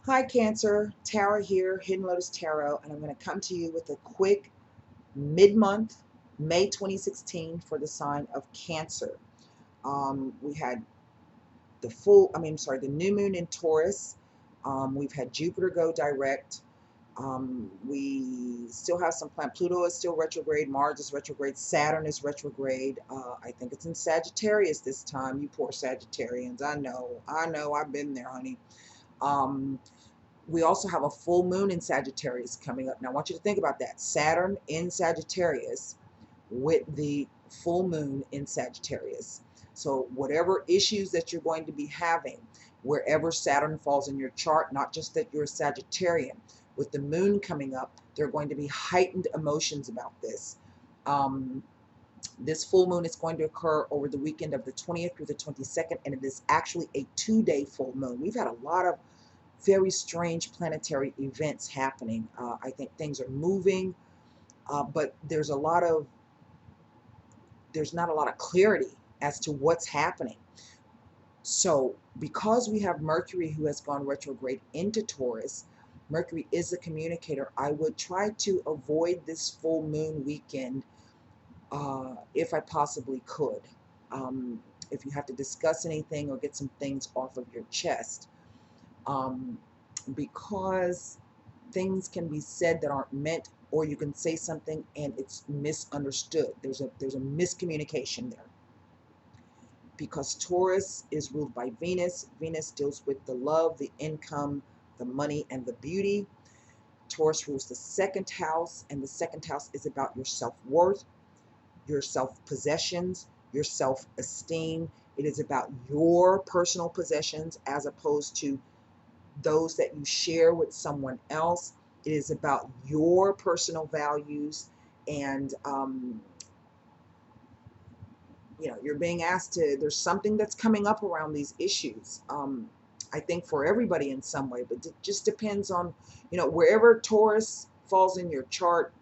Hi Cancer, Tara here, Hidden Lotus Tarot, and I'm going to come to you with a quick mid-month, May 2016 for the sign of Cancer. We had the new moon in Taurus. We've had Jupiter go direct. We still have some planet. Pluto is still retrograde. Mars is retrograde. Saturn is retrograde. I think it's in Sagittarius this time. You poor Sagittarians. I know. I've been there, honey. Um, we also have a full moon in Sagittarius coming up. Now, I want you to think about that. Saturn in Sagittarius with the full moon in Sagittarius. So whatever issues that you're going to be having, wherever Saturn falls in your chart, not just that you're a Sagittarian, with the moon coming up, there are going to be heightened emotions about this. This full moon is going to occur over the weekend of the 20th through the 22nd, and it is actually a 2-day full moon. We've had a lot of very strange planetary events happening. I think things are moving, but there's not a lot of clarity as to what's happening. So because we have Mercury who has gone retrograde into Taurus, Mercury is a communicator. I would try to avoid this full moon weekend if I possibly could. If you have to discuss anything or get some things off of your chest. Because things can be said that aren't meant, or you can say something and it's misunderstood. There's a miscommunication there. Because Taurus is ruled by Venus. Venus deals with the love, the income, the money, and the beauty. Taurus rules the second house, and the second house is about your self-worth, your self-possessions, your self-esteem. It is about your personal possessions as opposed to those that you share with someone else. It is about your personal values, and you're being asked to. There's something that's coming up around these issues. I think for everybody in some way, but it just depends on wherever Taurus falls in your chart.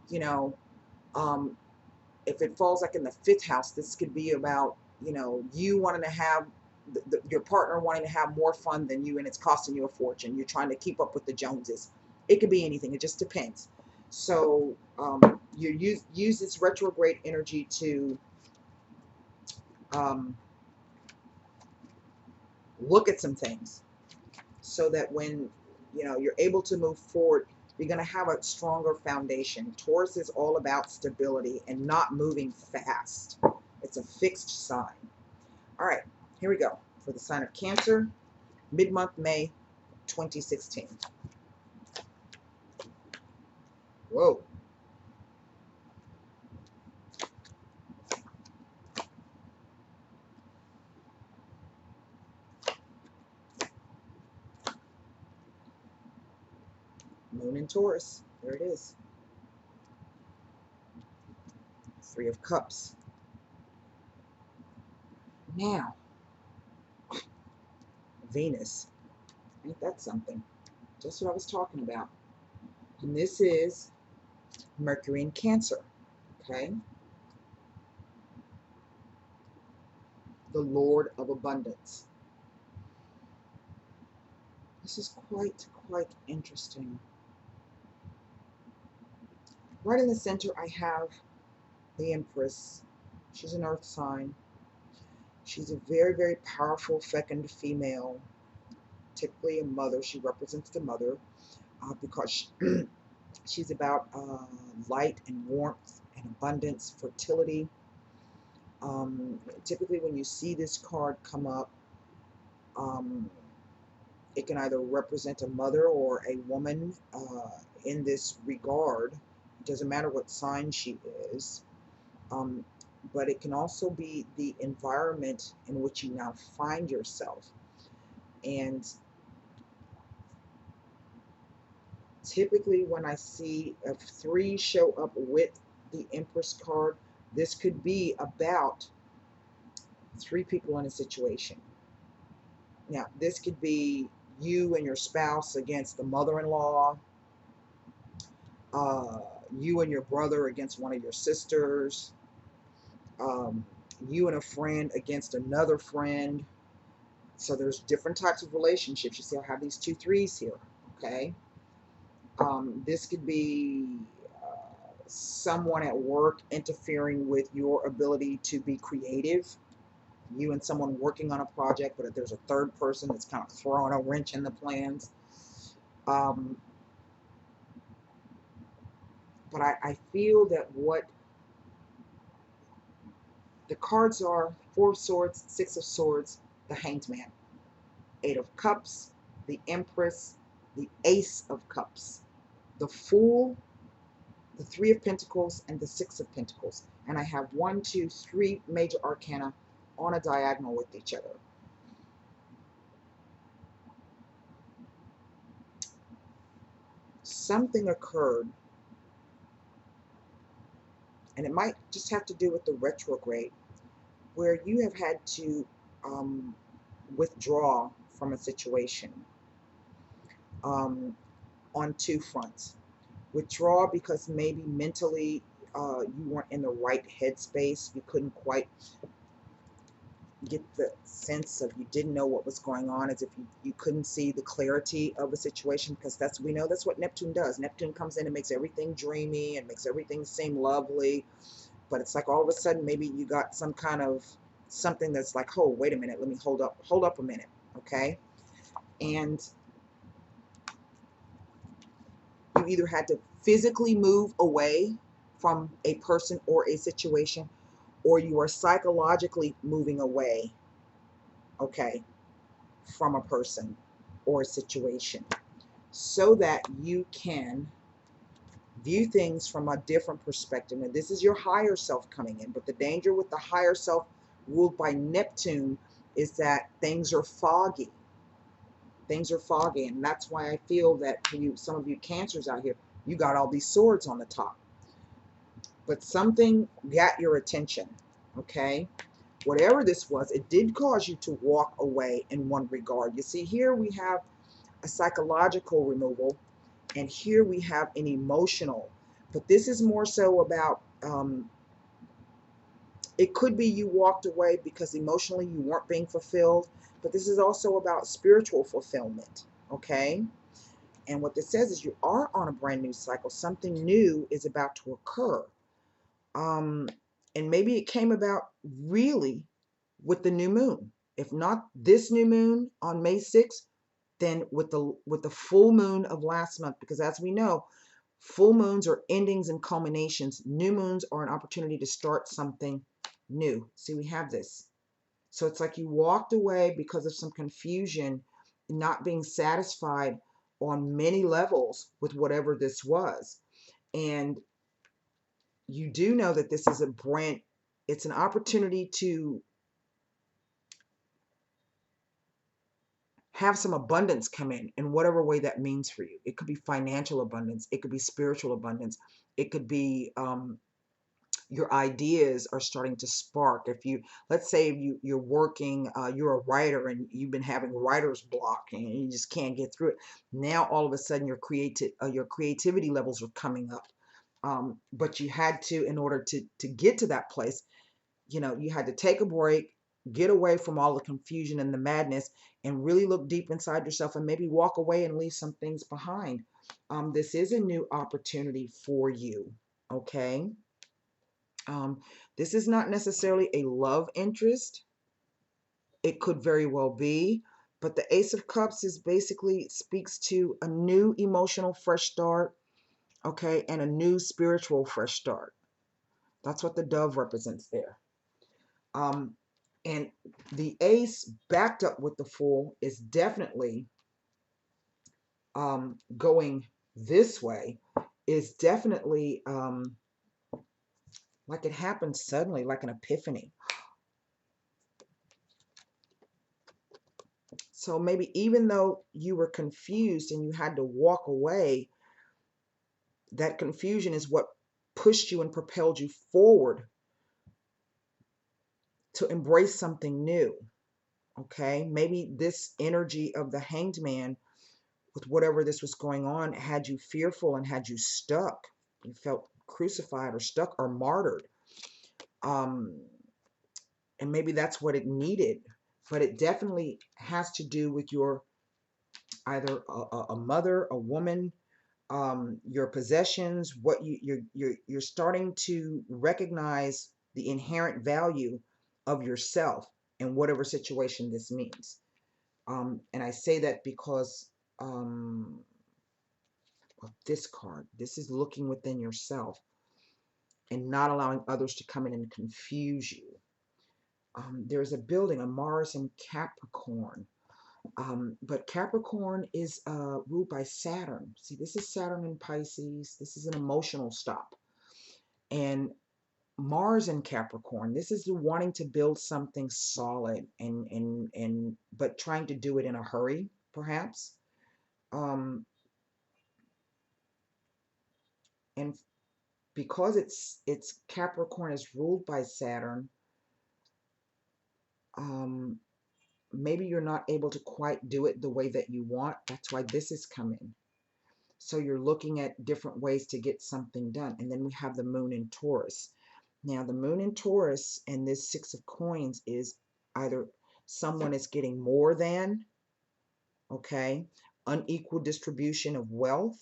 You know, um, if it falls like in the fifth house, this could be about you wanting to have your partner wanting to have more fun than you, and it's costing you a fortune. You're trying to keep up with the Joneses. It could be anything. It just depends. So you use this retrograde energy to um, look at some things, so that when you're able to move forward, you're going to have a stronger foundation. Taurus is all about stability and not moving fast. It's a fixed sign. All right, here we go for the sign of Cancer, mid-month May 2016. Whoa. Moon in Taurus. There it is. Three of Cups. Now, Venus. Ain't that something? Just what I was talking about. And this is Mercury in Cancer. Okay? The Lord of Abundance. This is quite interesting. Right in the center, I have the Empress. She's an earth sign. She's a very powerful fecund female, typically a mother. She represents the mother because she's about light and warmth and abundance, fertility. Typically, when you see this card come up, it can either represent a mother or a woman in this regard. It doesn't matter what sign she is. But it can also be the environment in which you now find yourself. And typically when I see a 3 show up with the Empress card, this could be about 3 people in a situation. Now, this could be you and your spouse against the mother-in-law, you and your brother against one of your sisters, you and a friend against another friend, So there's different types of relationships. You see, I have these 2 3s here. Okay. This could be someone at work interfering with your ability to be creative. You and someone working on a project, but if there's a third person that's kind of throwing a wrench in the plans. Um, but I feel that what the cards are: Four of Swords, Six of Swords, the Hanged Man, Eight of Cups, the Empress, the Ace of Cups, the Fool, the Three of Pentacles, and the Six of Pentacles. And I have 1, 2, 3 major arcana on a diagonal with each other. Something occurred, and it might just have to do with the retrograde, where you have had to withdraw from a situation um, on 2 fronts. Withdraw because maybe mentally you weren't in the right headspace. You couldn't quite get the sense of, you didn't know what was going on, as if you couldn't see the clarity of a situation, because we know that's what Neptune does. Neptune comes in and makes everything dreamy and makes everything seem lovely, but it's like all of a sudden maybe you got some kind of something that's like, oh, wait a minute, let me hold up a minute. Okay. And you either had to physically move away from a person or a situation, or you are psychologically moving away, okay, from a person or a situation, so that you can view things from a different perspective. And this is your higher self coming in. But the danger with the higher self ruled by Neptune is that things are foggy. Things are foggy. And that's why I feel that for you, some of you Cancers out here, you got all these swords on the top. But something got your attention, okay? Whatever this was, it did cause you to walk away in one regard. You see, here we have a psychological removal, and here we have an emotional. But this is more so about, it could be you walked away because emotionally you weren't being fulfilled, but this is also about spiritual fulfillment, okay? And what this says is you are on a brand new cycle. Something new is about to occur. Um, and maybe it came about really with the new moon. If not this new moon on May 6th, then with the full moon of last month, because as we know, full moons are endings and culminations. New moons are an opportunity to start something new. See, we have this. So it's like you walked away because of some confusion, not being satisfied on many levels with whatever this was. And you do know that this is it's an opportunity to have some abundance come in whatever way that means for you. It could be financial abundance. It could be spiritual abundance. It could be your ideas are starting to spark. If you, let's say you're working, you're a writer and you've been having writer's block and you just can't get through it. Now all of a sudden your creativity levels are coming up. But you had to, in order to get to that place, you had to take a break, get away from all the confusion and the madness, and really look deep inside yourself and maybe walk away and leave some things behind. This is a new opportunity for you, okay? This is not necessarily a love interest. It could very well be, but the Ace of Cups is basically speaks to a new emotional fresh start, okay, and a new spiritual fresh start. That's what the dove represents there. Um, and the ace backed up with the fool is definitely going this way, is definitely like it happened suddenly, like an epiphany. So maybe even though you were confused and you had to walk away, that confusion is what pushed you and propelled you forward to embrace something new. Okay, maybe this energy of the Hanged Man, with whatever this was going on, had you fearful and had you stuck. You felt crucified or stuck or martyred. And maybe that's what it needed. but it definitely has to do with your either a mother, a woman, your possessions, what you're starting to recognize the inherent value of yourself in whatever situation this means. And I say that because of this card. This is looking within yourself and not allowing others to come in and confuse you. There's a building, a Mars in Capricorn. But Capricorn is ruled by Saturn. See, this is Saturn in Pisces. This is an emotional stop. And Mars in Capricorn, this is the wanting to build something solid and but trying to do it in a hurry, perhaps. Um, and because it's Capricorn is ruled by Saturn, um, maybe you're not able to quite do it the way that you want. That's why this is coming. So you're looking at different ways to get something done. And then we have the moon in Taurus. Now, the moon in Taurus and this Six of Coins is either someone is getting more than, okay, unequal distribution of wealth.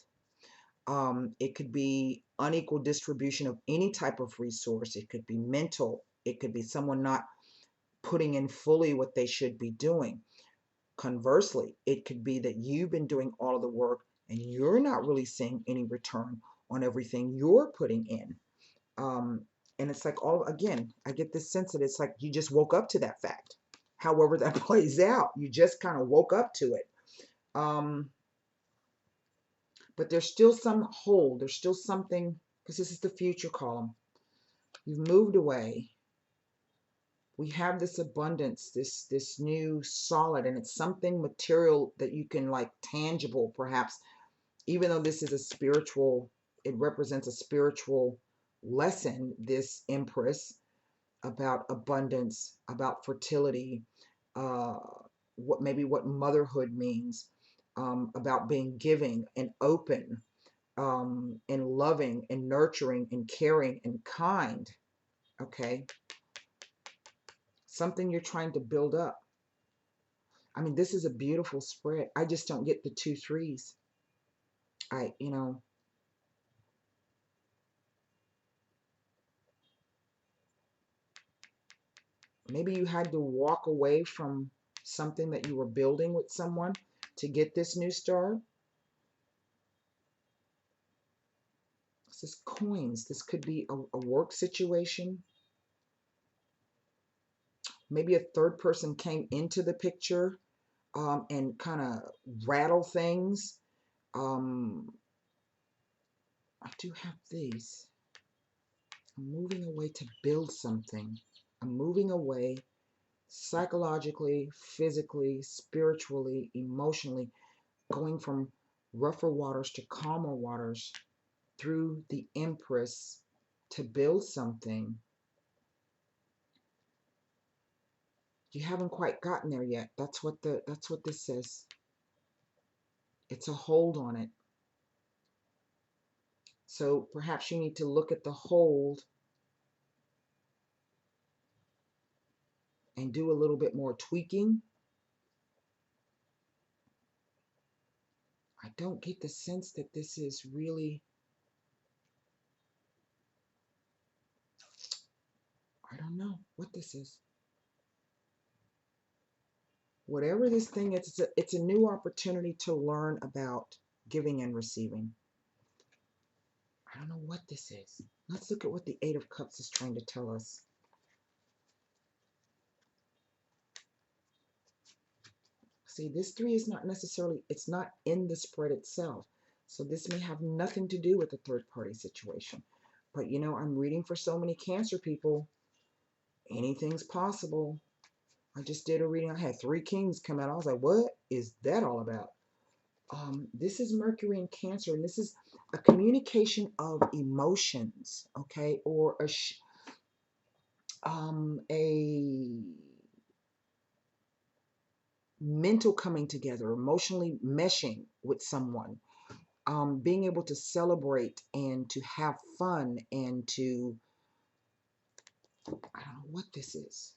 It could be unequal distribution of any type of resource. It could be mental. It could be someone not putting in fully what they should be doing. Conversely, it could be that you've been doing all of the work and you're not really seeing any return on everything you're putting in. And it's like, all again, I get this sense that it's like you just woke up to that fact. However that plays out, you just kind of woke up to it. But there's still some hold. There's still something, because this is the future column. You've moved away. We have this abundance, this new solid, and it's something material that you can, like, tangible, perhaps, even though this is a spiritual, it represents a spiritual lesson, this Empress, about abundance, about fertility, uh, what motherhood means, about being giving and open, and loving and nurturing and caring and kind. Okay, something you're trying to build up. I mean, this is a beautiful spread. I just don't get the 2 3s. You know, maybe you had to walk away from something that you were building with someone to get this new start. This is coins. This could be a work situation. Maybe a third person came into the picture, and kind of rattle things. I do have these. I'm moving away to build something. I'm moving away psychologically, physically, spiritually, emotionally, going from rougher waters to calmer waters through the Empress to build something. You haven't quite gotten there yet. That's what this says. It's a hold on it. So perhaps you need to look at the hold and do a little bit more tweaking. I don't get the sense that this is really, I don't know what this is. Whatever this thing is, it's a new opportunity to learn about giving and receiving. I don't know what this is. Let's look at what the Eight of Cups is trying to tell us. See, this 3 is not necessarily, it's not in the spread itself. So this may have nothing to do with the third party situation. But you know, I'm reading for so many Cancer people. Anything's possible. I just did a reading. I had 3 kings come out. I was like, what is that all about? This is Mercury in Cancer, and this is a communication of emotions, okay, or a mental coming together, emotionally meshing with someone, being able to celebrate and to have fun and to, I don't know what this is.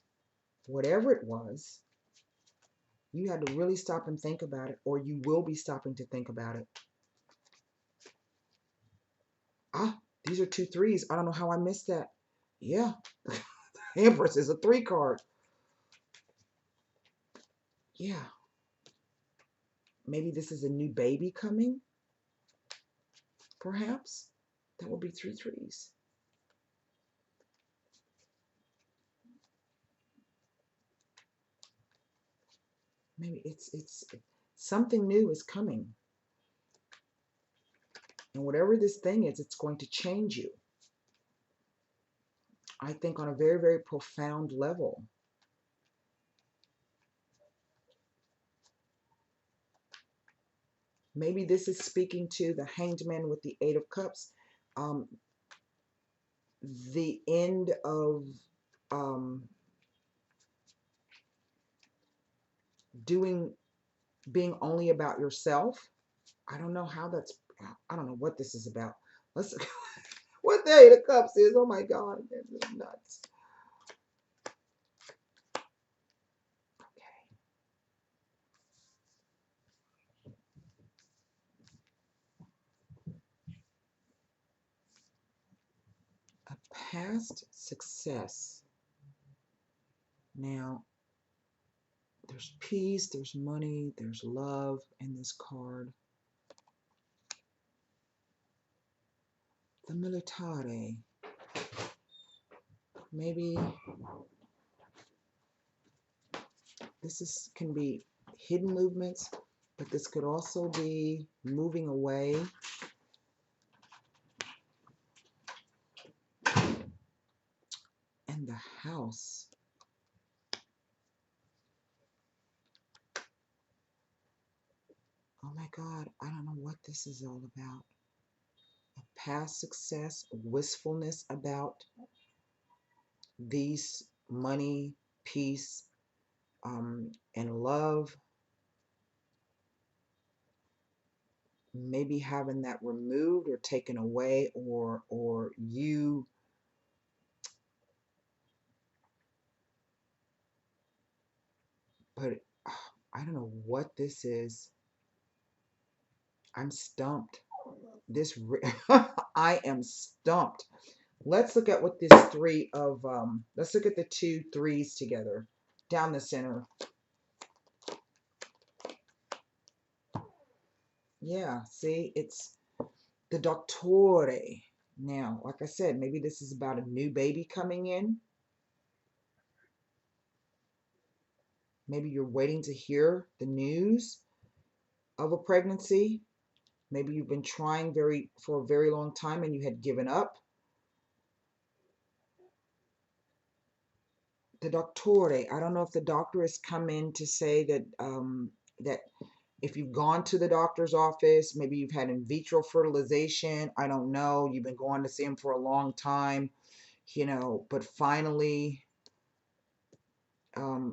Whatever it was, You had to really stop and think about it, or you will be stopping to think about it. Ah, these are 2 3s. I don't know how I missed that. Yeah. Empress is a 3 card. Yeah. Maybe this is a new baby coming. Perhaps. That will be 3 3s. Maybe it's something new is coming. And whatever this thing is, it's going to change you. I think on a very, very profound level. Maybe this is speaking to the Hanged Man with the 8 of Cups. The end of being only about yourself. I don't know how that's, I don't know what this is about. Let's, what the 8 of Cups is. Oh my God, this is nuts. A past success. Now, there's peace, there's money, there's love in this card. The militare. Maybe this can be hidden movements, but this could also be moving away. And the house. Oh my God, I don't know what this is all about. A past success, wistfulness about these money, peace, and love. Maybe having that removed or taken away, or you but I don't know what this is. I'm stumped. This I am stumped. Let's look at what this 3 of let's look at the 2 3s together down the center. Yeah, see, it's the Doctore. Now, like I said, maybe this is about a new baby coming in. Maybe you're waiting to hear the news of a pregnancy. Maybe you've been trying for a very long time and you had given up. The Doctore. I don't know if the doctor has come in to say that that if you've gone to the doctor's office, maybe you've had in vitro fertilization. I don't know. You've been going to see him for a long time, but finally,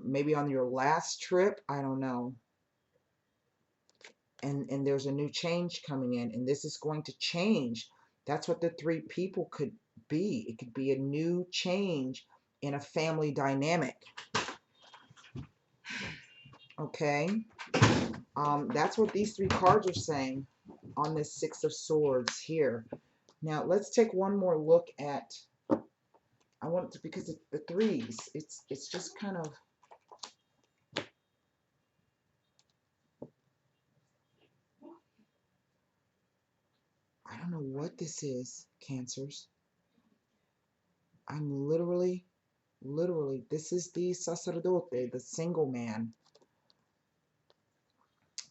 maybe on your last trip, I don't know. And there's a new change coming in, and this is going to change. That's what the 3 people could be. It could be a new change in a family dynamic. Okay. That's what these 3 cards are saying on this 6 of Swords here. Now let's take one more look at, I want to, because the 3s, it's just kind of, I don't know what this is, Cancers. I'm literally, this is the sacerdote, the single man,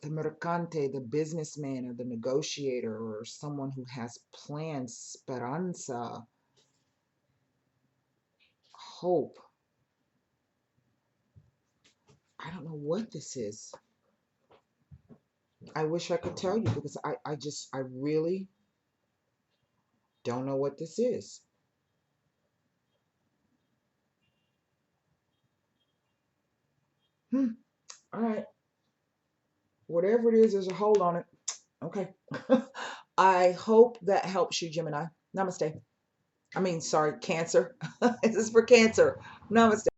the mercante, the businessman, or the negotiator, or someone who has plans, speranza, hope. I don't know what this is. I wish I could tell you, because I really don't know what this is. All right. Whatever it is, there's a hold on it. Okay. I hope that helps you, Gemini. Namaste. I mean, sorry, Cancer. This is for Cancer. Namaste.